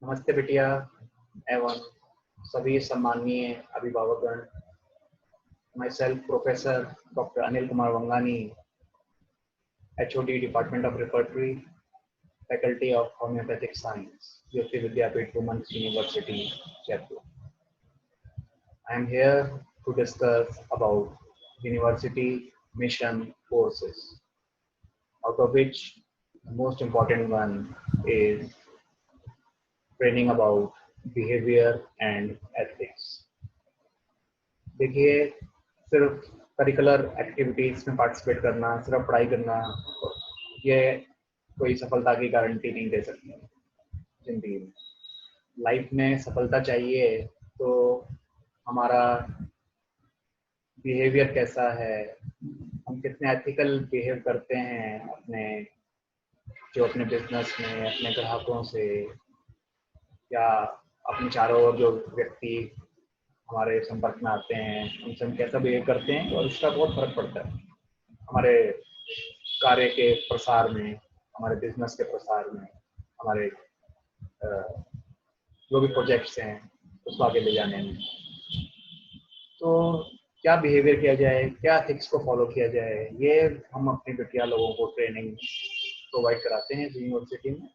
नमस्ते बिटिया एवं सभी सम्माननीय अभिभावकगण। Myself professor doctor Anil Kumar Vangani, HOD department of repertory, faculty of homoeopathic science, Jyoti Vidyapeeth women's university Jaipur. I am here to discuss about university mission courses, out of which the most important one is training about behavior and ethics. देखिए, सिर्फ curricular activities में participate करना, सिर्फ पढ़ाई करना, ये कोई सफलता की गारंटी नहीं दे सकती जिंदगी में। लाइफ में सफलता चाहिए तो हमारा बिहेवियर कैसा है, हम कितने एथिकल बिहेव करते हैं अपने बिजनेस में, अपने ग्राहकों से, या अपने चारों ओर जो व्यक्ति हमारे संपर्क में आते हैं उनसे हम कैसा बिहेव करते हैं, और इसका बहुत फर्क पड़ता है हमारे कार्य के प्रसार में, हमारे बिजनेस के प्रसार में, हमारे जो भी प्रोजेक्ट्स हैं उसको आगे ले जाने में। तो क्या बिहेवियर किया जाए, क्या एथिक्स को फॉलो किया जाए, ये हम अपनी बिटिया लोगों को ट्रेनिंग प्रोवाइड कराते हैं यूनिवर्सिटी में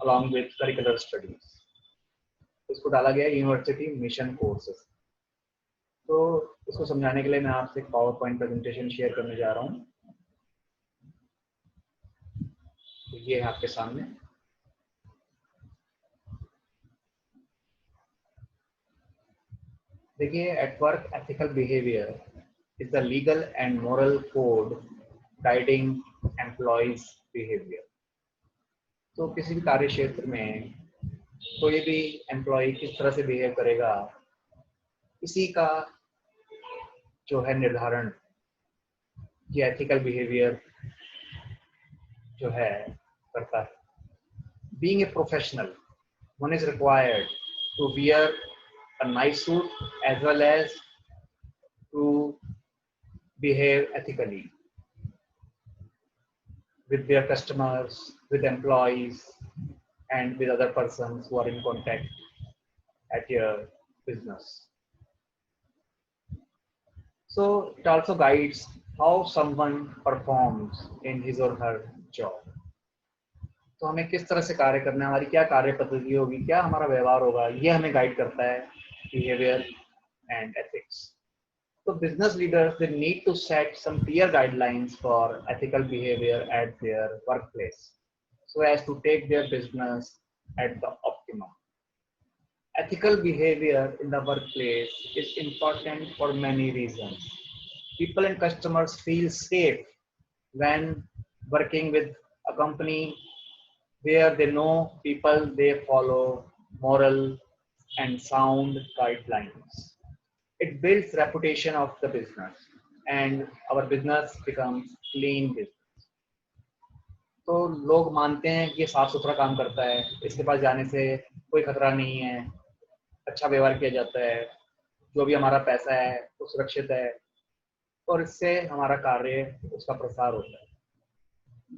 अलॉन्ग विद करिकुलर स्टडीज। इसको डाला गया है यूनिवर्सिटी मिशन कोर्सेस। तो इसको समझाने के लिए मैं आपसे एक पावर पॉइंट प्रेजेंटेशन शेयर करने जा रहा हूँ। तो ये है आपके सामने। देखिए, at work ethical behaviour is the legal and moral code guiding employees behaviour. तो किसी भी कार्य क्षेत्र में कोई भी एम्प्लॉय किस तरह से बिहेव करेगा, इसी का जो है निर्धारण ये एथिकल बिहेवियर जो है करता है। Being a professional, one is required to wear a nice suit as well as to behave ethically with their customers, with employees, and with other persons who are in contact at your business. So it also guides how someone performs in his or her job. तो हमें किस तरह से कार्य करना है, हमारी क्या कार्य पद्धति होगी, क्या हमारा व्यवहार होगा, ये हमें गाइड करता है बिहेवियर एंड एथिक्स। तो business leaders they need to set some clear guidelines for ethical behaviour at their workplace so as to take their business at the optimum. Ethical behavior in the workplace is important for many reasons. People and customers feel safe when working with a company where they know people, they follow moral and sound guidelines. It builds reputation of the business and our business becomes clean business. तो लोग मानते हैं कि ये साफ सुथरा काम करता है, इसके पास जाने से कोई खतरा नहीं है, अच्छा व्यवहार किया जाता है, जो भी हमारा पैसा है वो सुरक्षित है, और इससे हमारा कार्य उसका प्रसार होता है।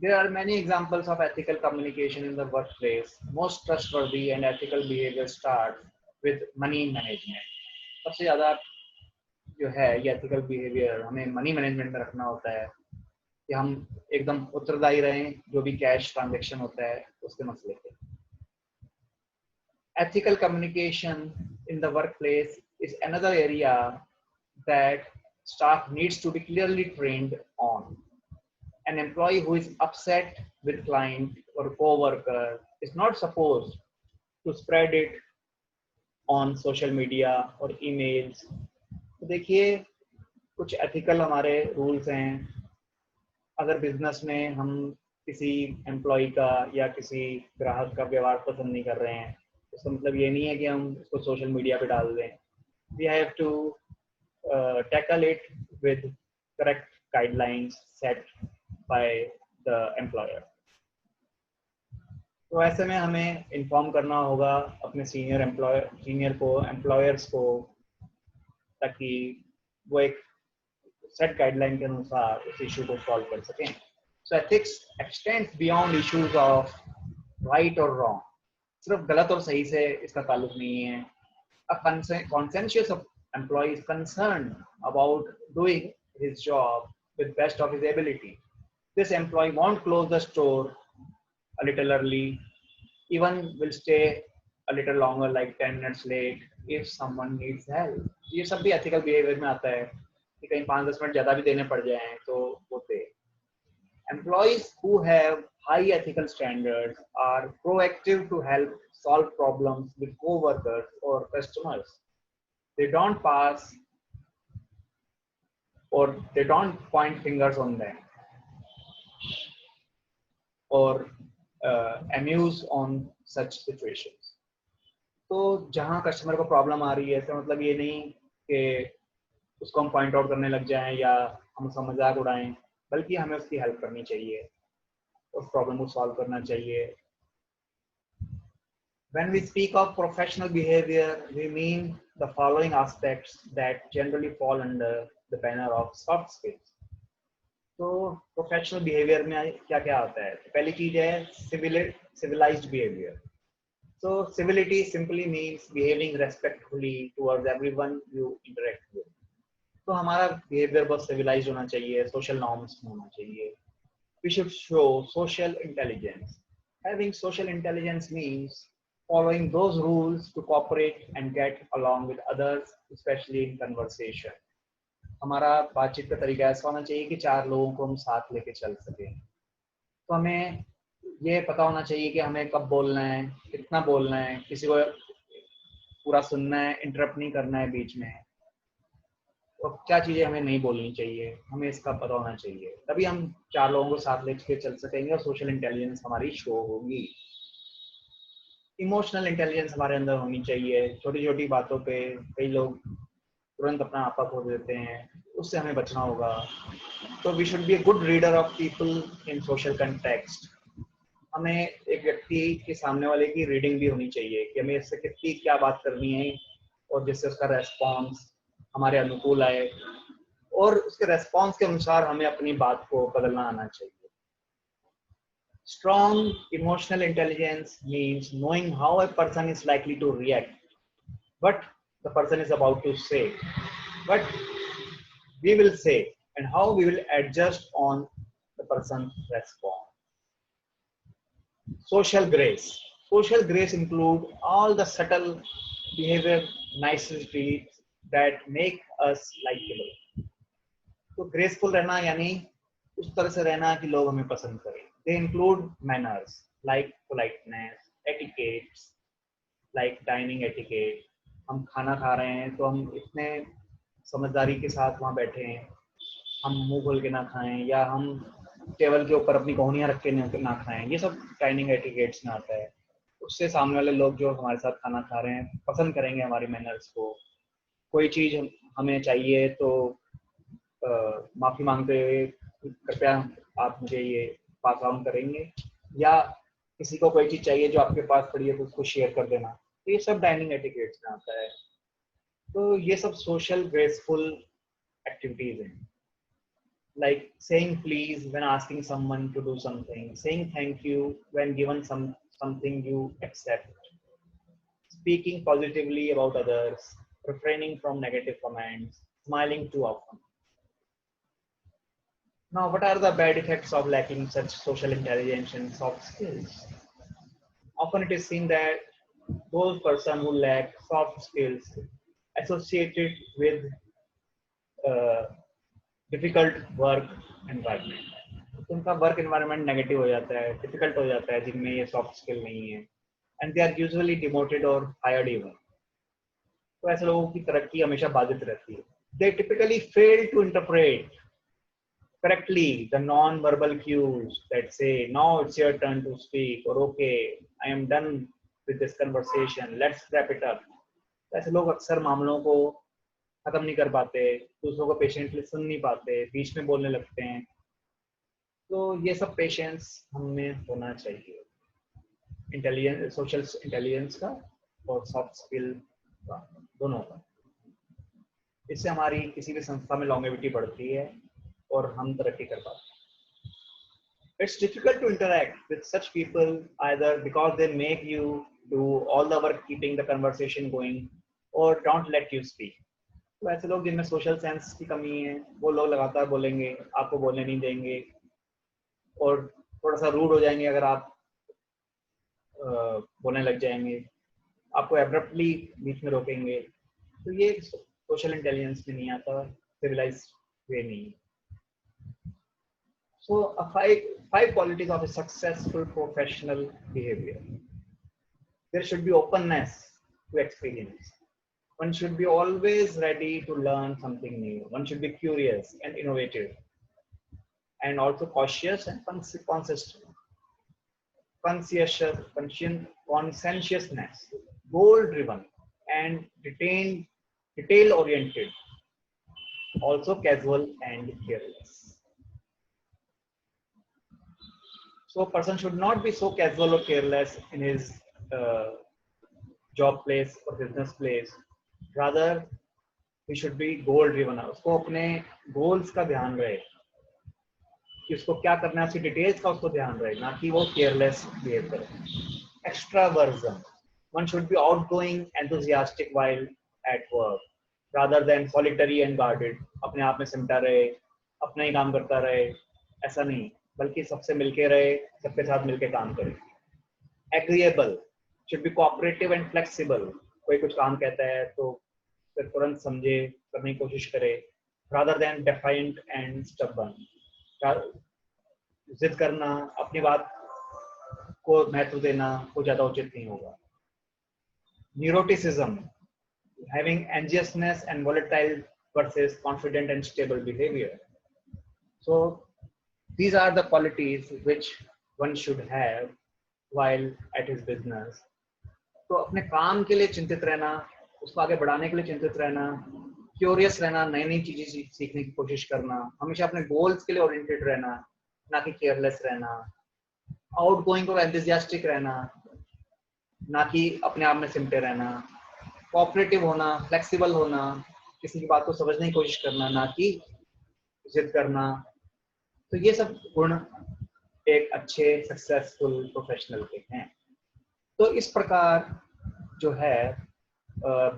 There are many examples of ethical communication in the workplace. Most trustworthy and ethical behavior starts with money management. सबसे ज़्यादा जो है ये ethical behavior हमें money management में रखना होता है कि हम एकदम उत्तरदायी रहें जो भी कैश ट्रांजैक्शन होता है उसके मसले पे। Ethical communication in the workplace is another area that staff needs to be clearly trained on. An employee who is upset with client or co-worker is not supposed to spread it on social media or emails. तो देखिए, कुछ ethical हमारे rules हैं। अगर business में हम किसी employee का या किसी ग्राहक का व्यवहार पसंद नहीं कर रहे हैं, इसका मतलब ये नहीं है कि हम उसको social media पे डाल दें। We have to tackle it with correct guidelines set by the employer. तो ऐसे में हमें इन्फॉर्म करना होगा अपने सीनियर को, एम्प्लॉयर्स को, ताकि वो एक सेट गाइडलाइन के अनुसार उस इशू को सॉल्व कर सकें। So ethics extends beyond issues of right or wrong. सिर्फ गलत और सही से इसका ताल्लुक नहीं है. A conscientious employee is concerned about doing his job with best of his ability. This employee won't close the store a little early, even will stay a little longer, like 10 minutes late, if someone needs help. ये सब भी ethical behavior में आता है कि कहीं 5-10 minute ज़्यादा भी देने पड़ जाएं तो वो दे. Employees who have high ethical standards are proactive to help solve problems with co-workers or customers. They don't pass or they don't point fingers on them or amuse on such situations. तो जहाँ customer को problem आ रही है तो मतलब ये नहीं कि उसको हम पॉइंट आउट करने लग जाएं या हम उसका मजाक उड़ाएं, बल्कि हमें उसकी हेल्प करनी चाहिए, उस प्रॉब्लम को सॉल्व करना चाहिए. When we speak of professional behavior, we mean the following aspects that generally fall under the banner of soft skills. तो प्रोफेशनल बिहेवियर में क्या क्या आता है? तो पहली चीज है civilized behavior. So civility simply means behaving respectfully towards everyone you interact with. तो हमारा बिहेवियर बहुत civilized होना चाहिए, social norms होना चाहिए. We should show social intelligence. Having social intelligence means following those rules to cooperate and get along with others, especially in conversation. हमारा बातचीत का तरीका ऐसा होना चाहिए कि 4 लोगों को हम साथ लेके चल सकें. तो हमें ये पता होना चाहिए कि हमें कब बोलना है, कितना बोलना है, किसी को पूरा सुनना है, इंटरप्ट नहीं करना है बीच में, और क्या चीजें हमें नहीं बोलनी चाहिए, हमें इसका पता होना चाहिए. तभी हम 4 लोगों को साथ लेके चल सकेंगे और सोशल इंटेलिजेंस हमारी शो होगी. इमोशनल इंटेलिजेंस हमारे अंदर होनी चाहिए. छोटी छोटी बातों पे कई लोग तुरंत अपना आपा खो देते हैं, उससे हमें बचना होगा. तो we should be a good reader of people in social context. हमें एक व्यक्ति के सामने वाले की रीडिंग भी होनी चाहिए कि हमें इससे कितनी क्या बात करनी है और जिससे उसका रेस्पॉन्स हमारे अनुकूल आए, और उसके रेस्पॉन्स के अनुसार हमें अपनी बात को बदलना आना चाहिए. Strong emotional intelligence means knowing how a person is likely to react, what the person is about to say, what we will say, and how we will adjust on the person's response. Social grace. Social grace include all the subtle behavior niceties that make us likable. तो graceful रहना यानी उस तरह से रहना कि लोग हमें पसंद करें. They include manners like politeness, etiquettes like dining etiquette. हम खाना खा रहे हैं तो हम इतने समझदारी के साथ वहाँ बैठे हैं, हम मुंह खोल के ना खाएं या हम टेबल के ऊपर अपनी कोहनियाँ रख के ना खाएं. ये सब डाइनिंग एटिकेट्स में आता है. उससे सामने वाले लोग जो हमारे साथ खाना खा रहे हैं पसंद करेंगे हमारी मैनर्स को. कोई चीज़ हमें चाहिए तो माफ़ी मांगते हुए कृपया आप मुझे ये पास ऑन करेंगे, या किसी को कोई चीज़ चाहिए जो आपके पास पड़ी है तो उसको शेयर कर देना. तो ये सब डाइनिंग एटिकेट्स में आता है. तो ये सब सोशल ग्रेसफुल एक्टिविटीज़ हैं. Like saying please when asking someone to do something, saying thank you when given something you accept, speaking positively about others, refraining from negative comments, smiling too often. Now, what are the bad effects of lacking such social intelligence and soft skills? Often it is seen that those persons who lack soft skills associated with difficult work environment. उनका work environment negative हो जाता है, difficult हो जाता है जिनमें ये soft skill नहीं है, and they are usually demoted और हायर्ड इवन. तो ऐसे लोगों की तरक्की हमेशा बाधित रहती है. They typically fail to interpret correctly the non-verbal cues that say now it's your turn to speak, or okay I am done with this conversation, let's wrap it up. ऐसे लोग अक्सर मामलों को खत्म नहीं कर पाते, दूसरों को पेशेंटली सुन नहीं पाते, बीच में बोलने लगते हैं. तो ये सब पेशेंस हमें होना चाहिए, इंटेलिजेंस, सोशल इंटेलिजेंस का और सॉफ्ट स्किल का, दोनों का. इससे हमारी किसी भी संस्था में लॉन्गेविटी बढ़ती है और हम तरक्की कर पाते हैं. It's difficult to interact with such people either because they make you do all the work keeping the conversation going or don't let you speak. तो ऐसे लोग जिनमें सोशल सेंस की कमी है, वो लोग लगातार बोलेंगे, आपको बोलने नहीं देंगे और थोड़ा सा रूड हो जाएंगे अगर आप बोलने लग जाएंगे, आपको एब्रप्टली बीच में रोकेंगे। तो ये सोशल इंटेलिजेंस में नहीं आता, सिविलाइज्ड वे नहीं। So five qualities of a successful professional behavior. There should be openness to experience. One should be always ready to learn something new. One should be curious and innovative, and also cautious and consistent. Conscientiousness, goal-driven, and detail-oriented. Also casual and careless. So a person should not be so casual or careless in his job place or business place. Rather, he should be goal driven. उसको अपने goals का ध्यान रहे कि उसको क्या करना है, उसकी डिटेल्स का उसको ध्यान रहे, ना कि वो careless behave करे. Extraversion. One should be outgoing, enthusiastic while at work, rather than solitary and guarded. अपने आप में सिमटा रहे, अपना ही काम करता रहे, ऐसा नहीं, बल्कि सबसे मिलके रहे, सबके साथ मिलके काम करे. Agreeable, should be cooperative and flexible. कोई कुछ काम कहता है तो फिर तुरंत समझे, करने की कोशिश करे, rather than defiant and stubborn. जिद करना, अपनी बात को महत्व देना वो ज्यादा उचित नहीं होगा. Neuroticism, having anxiousness and volatile versus confident and stable behavior. So these are the qualities which one should have while at his business. तो अपने काम के लिए चिंतित रहना, उसको आगे बढ़ाने के लिए चिंतित रहना, क्यूरियस रहना, नई नई चीजें सीखने की कोशिश करना, हमेशा अपने गोल्स के लिए ओरिएंटेड रहना, ना कि केयरलेस रहना, आउटगोइंग और एंथुसियास्टिक रहना, ना कि अपने आप में सिमटे रहना, कोऑपरेटिव होना, फ्लेक्सिबल होना, किसी की बात को समझने की कोशिश करना, ना कि जिद करना. तो ये सब गुण एक अच्छे सक्सेसफुल प्रोफेशनल के हैं. तो इस प्रकार जो है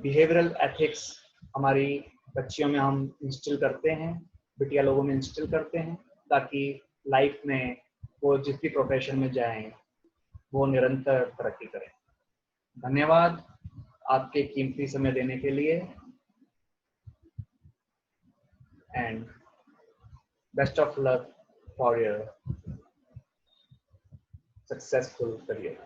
बिहेवियरल एथिक्स हमारी बच्चियों में हम इंस्टिल करते हैं, बिटिया लोगों में इंस्टिल करते हैं, ताकि लाइफ में वो जिस भी प्रोफेशन में जाएं वो निरंतर तरक्की करें. धन्यवाद आपके कीमती समय देने के लिए and best of luck for your successful career.